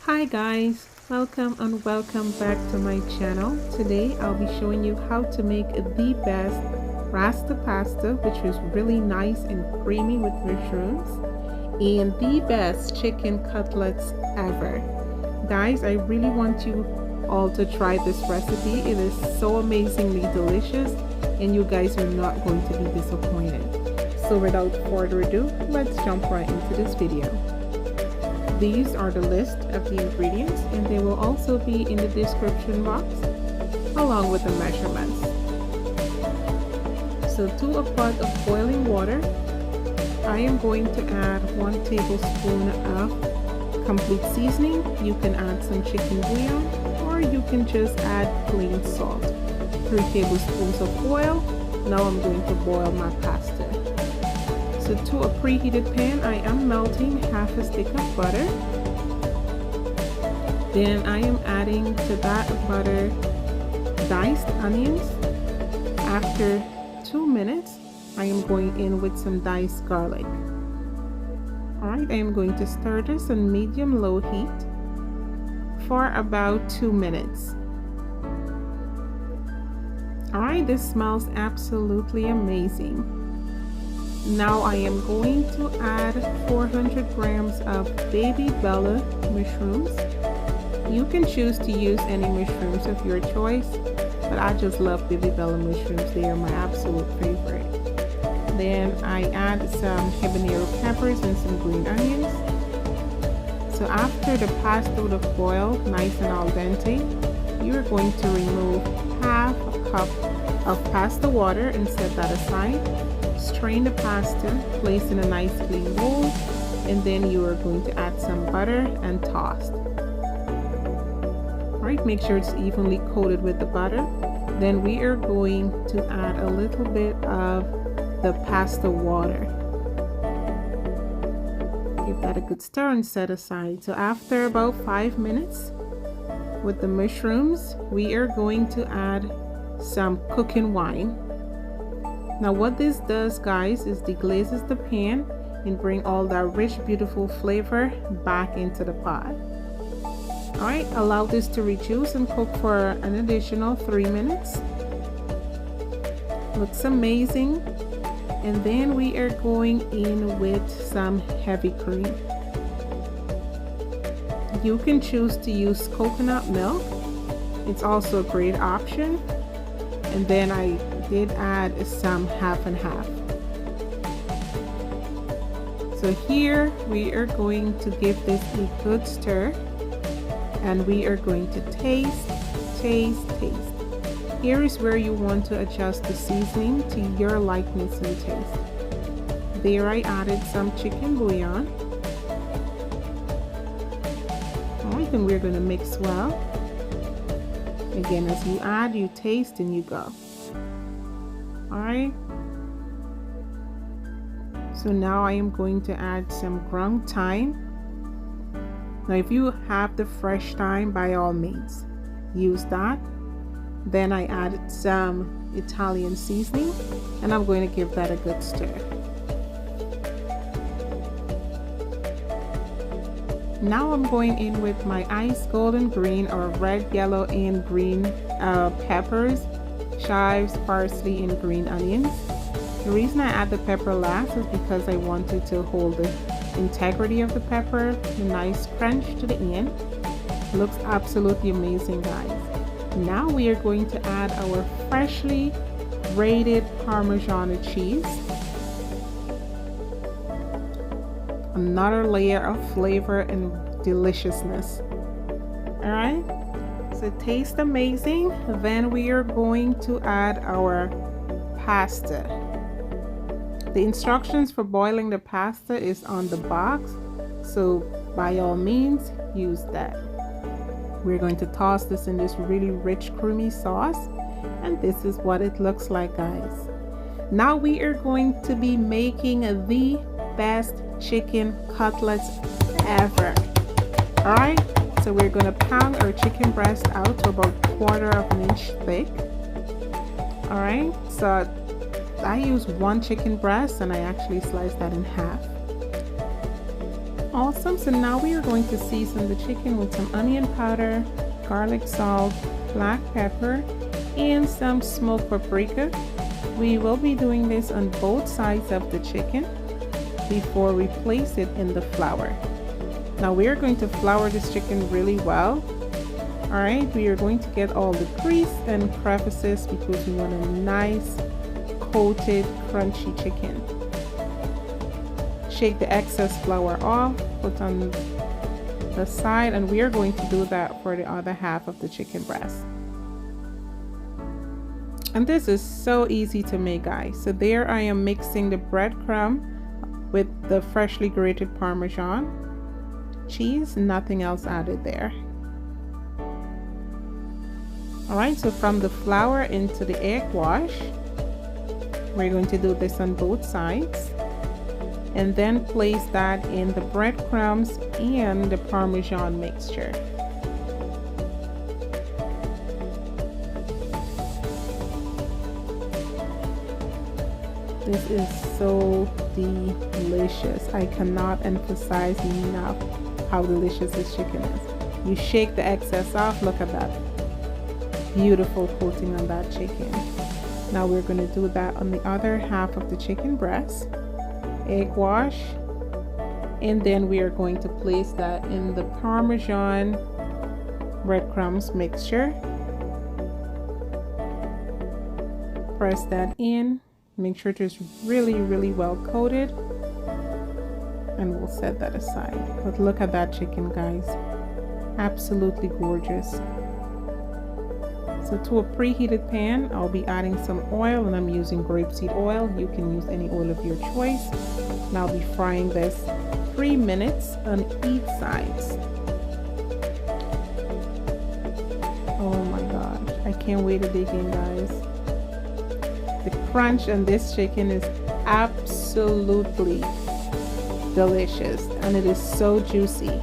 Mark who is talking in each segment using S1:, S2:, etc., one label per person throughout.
S1: Hi guys, welcome and welcome back to my channel. Today I'll be showing you how to make the best Rasta pasta, which is really nice and creamy with mushrooms, and the best chicken cutlets ever. Guys, I really want you all to try this recipe. It is so amazingly delicious and you guys are not going to be disappointed. So without further ado, let's jump right into this video. These are the list of the ingredients and they will also be in the description box along with the measurements. So to a pot of boiling water, I am going to add 1 tablespoon of complete seasoning. You can add some chicken bouillon or you can just add plain salt. 3 tablespoons of oil. Now I'm going to boil my pasta. So to a preheated pan, I am melting half a stick of butter. Then I am adding to that butter diced onions. After 2 minutes, I am going in with some diced garlic. Alright, I am going to stir this on medium-low heat for about 2 minutes. Alright, this smells absolutely amazing. Now I am going to add 400 grams of baby bella mushrooms. You can choose to use any mushrooms of your choice, but I just love baby bella mushrooms. They are my absolute favorite. Then I add some habanero peppers and some green onions. So after the pasta would have boiled nice and al dente, you're going to remove half a cup of pasta water and set that aside. Strain the pasta, place in a nice clean bowl, and then you are going to add some butter and toss. Alright, make sure it's evenly coated with the butter. Then we are going to add a little bit of the pasta water. Give that a good stir and set aside. So after about 5 minutes with the mushrooms, we are going to add some cooking wine. Now what this does, guys, is deglazes the pan and bring all that rich, beautiful flavor back into the pot. Alright, allow this to reduce and cook for an additional 3 minutes. Looks amazing. And then we are going in with some heavy cream. You can choose to use coconut milk. It's also a great option. And then I did add some half and half. So here we are going to give this a good stir and we are going to taste. Here is where you want to adjust the seasoning to your likeness and taste. There I added some chicken bouillon. Alright, then we're going to mix well. Again, as you add, you taste and you go. Alright, so now I am going to add some ground thyme. Now if you have the fresh thyme, by all means use that. Then I added some Italian seasoning and I'm going to give that a good stir. Now I'm going in with my ice golden green or red, yellow and green peppers, chives, parsley and green onions. The reason I add the pepper last is because I wanted to hold the integrity of the pepper, a nice crunch to the end. Looks absolutely amazing, guys. Now we are going to add our freshly grated parmesan cheese. Another layer of flavor and deliciousness. Alright, so it tastes amazing. Then we are going to add our pasta. The instructions for boiling the pasta is on the box, so by all means use that. We're going to toss this in this really rich creamy sauce, and this is what it looks like, guys. Now we are going to be making the best chicken cutlets ever. Alright, so we're going to pound our chicken breast out to about 1/4 of an inch thick. Alright, so I use 1 chicken breast and I actually sliced that in half. Awesome. So now we are going to season the chicken with some onion powder, garlic salt, black pepper, and some smoked paprika. We will be doing this on both sides of the chicken before we place it in the flour. Now we are going to flour this chicken really well. All right, we are going to get all the grease and crevices because we want a nice coated crunchy chicken. Shake the excess flour off, put on the side, and we are going to do that for the other half of the chicken breast. And this is so easy to make, guys. So there I am mixing the breadcrumb with the freshly grated parmesan cheese, nothing else added there. All right, so from the flour into the egg wash, we're going to do this on both sides, and then place that in the breadcrumbs and the parmesan mixture. This is so delicious. I cannot emphasize enough how delicious this chicken is. You shake the excess off. Look at that beautiful coating on that chicken. Now we're going to do that on the other half of the chicken breast. Egg wash, and then we are going to place that in the parmesan breadcrumbs mixture. Press that in. Make sure it is really well coated, and we'll set that aside. But look at that chicken, guys. Absolutely gorgeous. So to a preheated pan, I'll be adding some oil, and I'm using grapeseed oil. You can use any oil of your choice. And I'll be frying this 3 minutes on each sides. Oh my gosh, I can't wait to dig in, guys. The crunch on this chicken is absolutely delicious, and it is so juicy.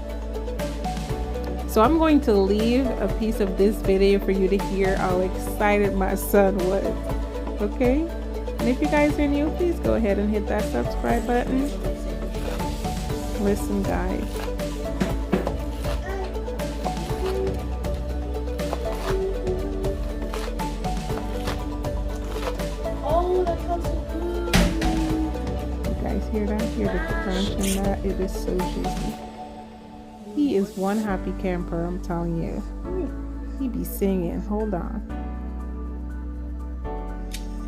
S1: So I'm going to leave a piece of this video for you to hear how excited my son was. Okay? And if you guys are new, please go ahead and hit that subscribe button. Listen, guys.
S2: Oh, that sounds so good.
S1: You guys hear that? Hear the crunch in that? It is so juicy. He is one happy camper, I'm telling you. He be singing. Hold on.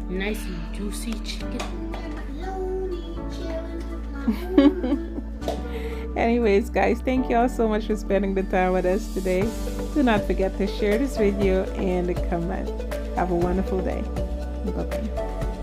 S2: Nice and juicy chicken.
S1: Anyways, guys, thank you all so much for spending the time with us today. Do not forget to share this video and comment. Have a wonderful day. Bye-bye.